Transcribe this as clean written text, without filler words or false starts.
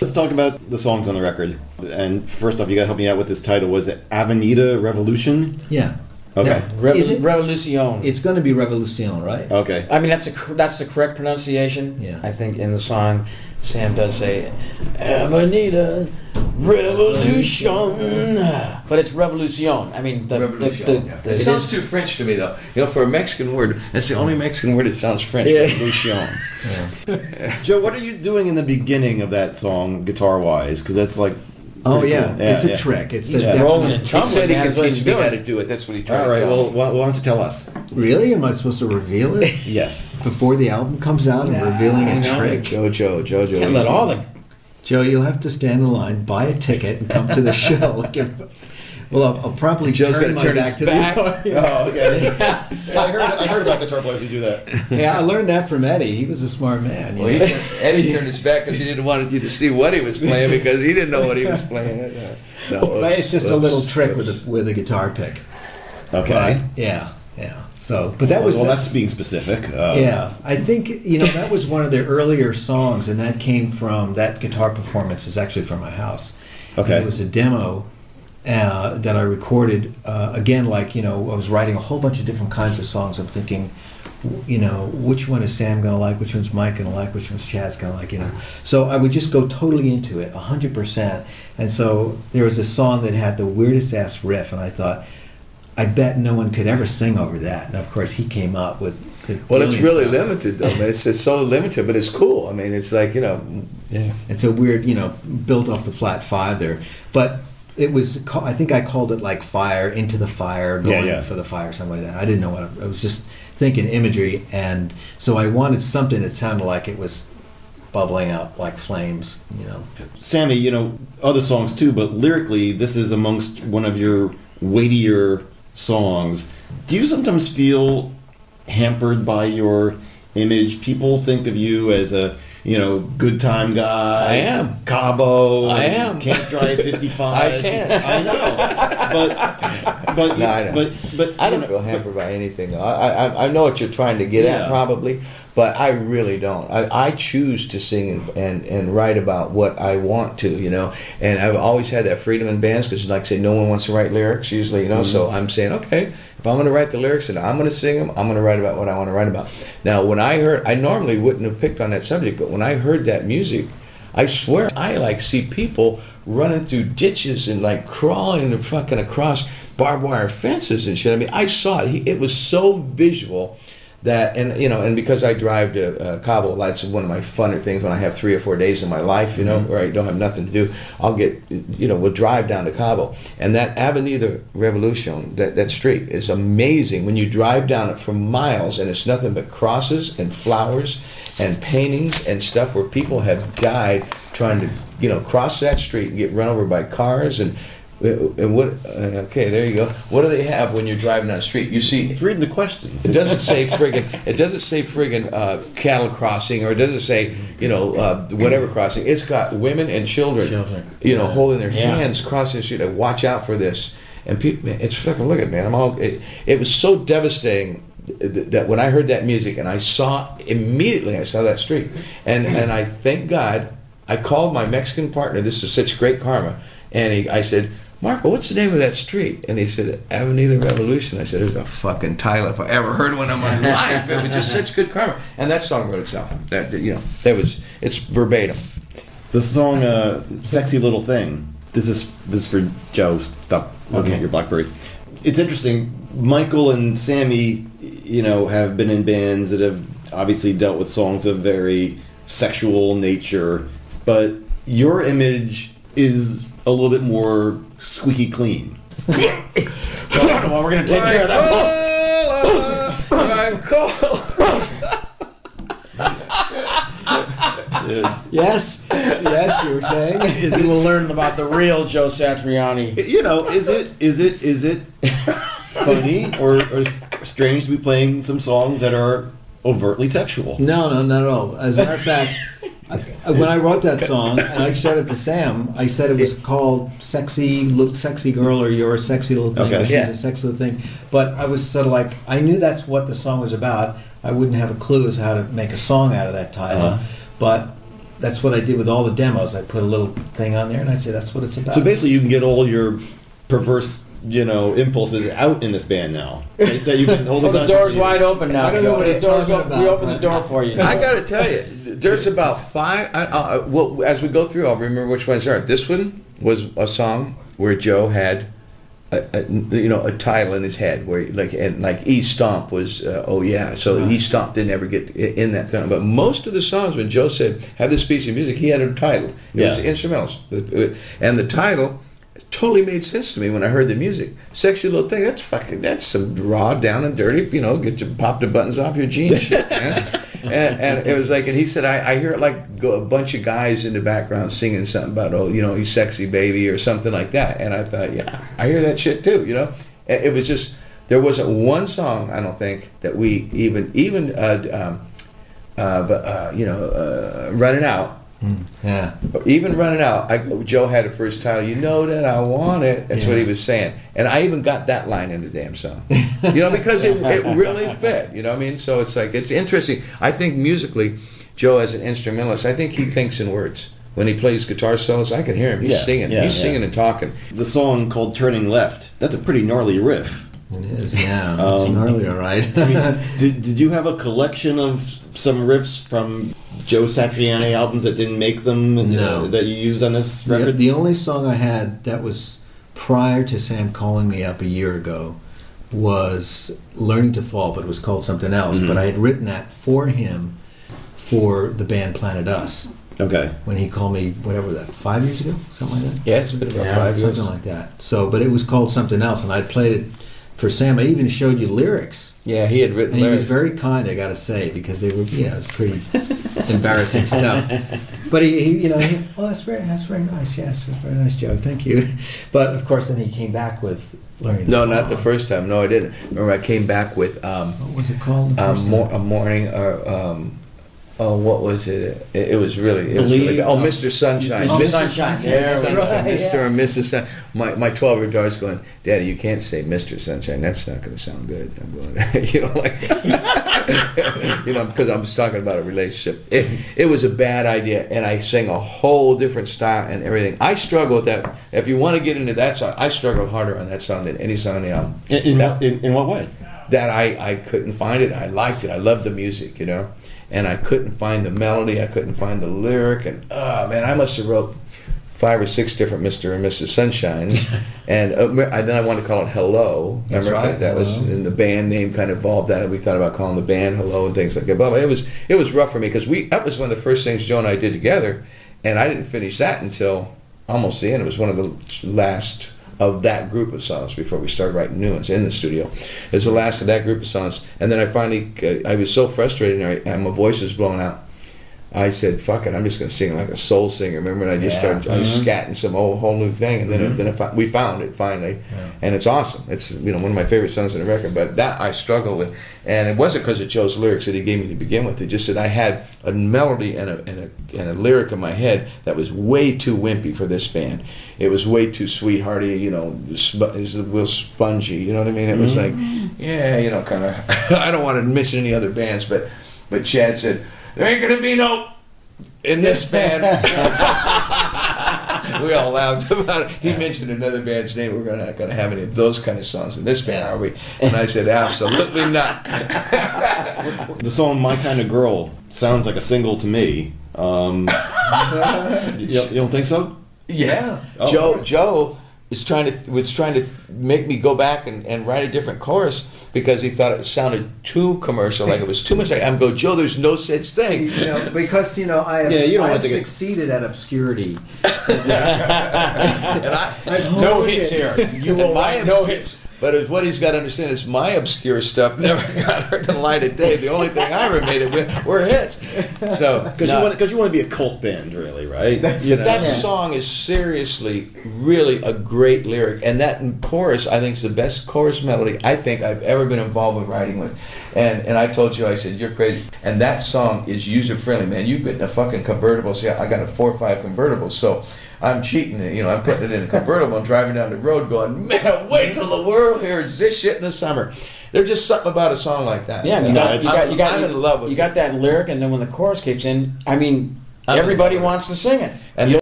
Let's talk about the songs on the record. And first off, you got to help me out with this title. Was it Avenida Revolution? Yeah. Okay. Revolucion. It's going to be Revolucion, right? Okay. I mean, that's the correct pronunciation. Yeah. I think in the song, Sam does say Avenida Revolution, but it's Revolucion. I mean, it sounds too French to me, though. You know, for a Mexican word, that's the only Mexican word that sounds French. Yeah. Revolution. Yeah. Joe, what are you doing in the beginning of that song, guitar-wise? Because that's like... Oh, cool. yeah. It's a trick. It's He's the rolling and He tumbling. said he man, could is what teach he's me doing. how to do it. That's what he tried All to right, tell well, me. why don't you tell us? Really? Am I supposed to reveal it? Yes. Before the album comes out and revealing a trick? Joe. Can't let all the... Joe, you'll have to stand in line, buy a ticket, and come to the show. Well, I'll probably Joe's turn gonna my turn back his to back. Oh, okay. Yeah, I heard about guitar players who do that. Yeah, I learned that from Eddie. He was a smart man. Well, Eddie turned his back because he didn't want you to see what he was playing because he didn't know what he was playing. But it's just a little trick with a guitar pick. Okay. But, yeah. So, but that was that's being specific. Yeah, I think that was one of their earlier songs, and that came from that guitar performance is actually from my house. Okay. And it was a demo that I recorded. Again, I was writing a whole bunch of different kinds of songs. I'm thinking, which one is Sam gonna like? Which one's Mike gonna like? Which one's Chad's gonna like? So I would just go totally into it, 100%. And so there was a song that had the weirdest ass riff, and I thought, I bet no one could ever sing over that. And of course, he came up with. Well, it's really limited, though. It's so limited, but it's cool. I mean, it's like yeah. It's a weird, built off the flat 5 there, but it was. I think I called it like fire into the fire, going for the fire, something like that. I didn't know what I was just thinking imagery, and so I wanted something that sounded like it was bubbling up like flames. Sammy, other songs too, but lyrically, this is amongst one of your weightier songs. Do you sometimes feel hampered by your image? People think of you as a good time guy. I am. Cabo. I am. Can't drive 55. I can't. I know. But no, I know. But I don't feel hampered by anything. I know what you're trying to get at, probably, but I really don't. I choose to sing and write about what I want to, and I've always had that freedom in bands because, like I say, no one wants to write lyrics usually, So I'm saying, okay, if I'm going to write the lyrics and I'm going to sing them, I'm going to write about what I want to write about. Now, when I normally wouldn't have picked on that subject, but when I heard that music, I swear I see people running through ditches and crawling and fucking across barbed wire fences and shit. I mean, I saw it. It was so visual that, and because I drive to Cabo, that's one of my funner things when I have 3 or 4 days in my life, where I don't have nothing to do. I'll get, we'll drive down to Cabo. And that Avenida Revolution, that street is amazing when you drive down it for miles, and it's nothing but crosses and flowers and paintings and stuff where people have died trying to, cross that street and get run over by cars and what? Okay, there you go. What do they have when you're driving down the street? You see, it's reading the questions. It doesn't say friggin'. It doesn't say friggin' cattle crossing, or it doesn't say whatever crossing. It's got women and children. Holding their hands crossing the street. Like, watch out for this. And people, man, it's fucking look at man. It was so devastating that when I heard that music and I saw that street, and I thank God I called my Mexican partner. This is such great karma, and I said, Marco, what's the name of that street? And he said, Avenida Revolution. I said, there's a fucking title if I ever heard one in my life. It was just such good karma. And that song wrote itself. It's verbatim. The song Sexy Little Thing. This is for Joe. Stop looking at your BlackBerry. It's interesting. Michael and Sammy, have been in bands that have obviously dealt with songs of very sexual nature, but your image is a little bit more squeaky clean. Well, we're going to take care of that. Yes, you were saying. You will learn about the real Joe Satriani. Is it funny or strange to be playing some songs that are overtly sexual? No, not at all. As a matter of fact, when I wrote that song and I showed it to Sam, I said it was called "Sexy Girl" or "You're a Sexy Little Thing." Okay. Or "She's a Sexy Little Thing." But I was sort of I knew that's what the song was about. I wouldn't have a clue as how to make a song out of that title. But that's what I did with all the demos. I put a little thing on there, and I say that's what it's about. So basically, you can get all your perverse, impulses out in this band now. That you've been holding. Well, the door's wide open now, I don't know Joe. what he's talking about, We open the door for you. I got to tell you, there's about 5. Well, as we go through, I'll remember which ones are. This one was a song where Joe had a title in his head where like E Stomp was oh yeah, so E Stomp didn't ever get in that thing. But most of the songs when Joe said have this piece of music, he had a title. It was instrumentals, and the title totally made sense to me when I heard the music. Sexy Little Thing, that's some raw, down and dirty, get you pop the buttons off your jeans shit, man. And it was like, and he said, I hear it like a bunch of guys in the background singing something about, you sexy baby or something like that. And I thought, yeah, I hear that shit too, And it was just, there wasn't one song, I don't think, that we Running Out. Yeah. Even Running Out, Joe had a first title, You Know That I Want It. That's what he was saying. And I even got that line in the damn song. Because it really fit. So it's like, it's interesting. I think musically, Joe as an instrumentalist, I think he thinks in words. When he plays guitar solos, I can hear him. He's singing. He's singing and talking. The song called Turning Left, that's a pretty gnarly riff. It is, yeah. It's gnarly, all right. Did you have a collection of some riffs from Joe Satriani albums that didn't make them that you used on this record? The only song I had that was prior to Sam calling me up a year ago was Learning to Fall, but it was called something else. Mm-hmm. But I had written that for him for the band Planet Us. Okay. When he called me, whatever that, 5 years ago? Something like that? Yeah, it's been about 5 years. Something like that. So, but it was called something else, and I played it for Sam. I even showed you lyrics. Yeah, he had written and lyrics. He was very kind, I got to say, because they were, it was pretty embarrassing stuff. But that's very nice. Yes, that's very nice, Joe. Thank you. But of course, then he came back with Learning. No, not the first time. No, I didn't. Remember, I came back with what was it called? A morning or. What was it? It was really good. Oh, Mr. Sunshine. Mr. Sunshine. Mr. or Mrs. Sunshine. My 12-year-old daughter's going, Daddy, you can't say Mr. Sunshine. That's not going to sound good. I'm going, because I was talking about a relationship. It was a bad idea, and I sang a whole different style and everything. I struggle with that. If you want to get into that song, I struggle harder on that song than any song on the album. In what way? That I couldn't find it. I liked it. I loved the music, And I couldn't find the melody. I couldn't find the lyric. And, I must have wrote 5 or 6 different Mr. and Mrs. Sunshines. And then I wanted to call it Hello. That's right. That was in the band name kind of evolved that. We thought about calling the band Hello and things like that. But it was rough for me because that was one of the first things Joe and I did together. And I didn't finish that until almost the end. It was one of the last of that group of songs before we started writing new ones in the studio. It was the last of that group of songs. And then I finally, I was so frustrated and my voice was blown out. I said, fuck it, I'm just going to sing like a soul singer. Remember? And I just started scatting some whole new thing. And then we found it finally. Yeah. And it's awesome. It's one of my favorite songs on the record. But that I struggle with. And it wasn't because of Joe's lyrics that he gave me to begin with. It just that I had a melody and a lyric in my head that was way too wimpy for this band. It was way too sweethearty, it was a little spongy, you know what I mean? It was like, kind of, I don't want to mention any other bands, but Chad said, there ain't going to be no in this band. We all laughed about it. He mentioned another band's name. We're not going to have any of those kind of songs in this band, are we? And I said, absolutely not. The song "My Kind of Girl" sounds like a single to me. You don't think so? Yeah. Joe was trying to make me go back and write a different chorus because he thought it sounded too commercial, like it was too much. I'm go, Joe, there's no such thing. Because I have succeeded at obscurity. No hits here. You will write no hits. But what he's got to understand is my obscure stuff never got the light of day. The only thing I ever made it with were hits. So because you want to be a cult band, really, right? That song is seriously, really a great lyric, and that chorus I think is the best chorus melody I think I've ever been involved with writing with. And I told you, I said, you're crazy. And that song is user friendly, man. You've been in a fucking convertible. See, I got a 4 or 5 convertibles, so I'm cheating. I'm putting it in a convertible and driving down the road going, man, wait till the world hears this shit in the summer. There's just something about a song like that. Yeah, I'm in love with it. You got that lyric, and then when the chorus kicks in, I mean, Everybody wants to sing it. And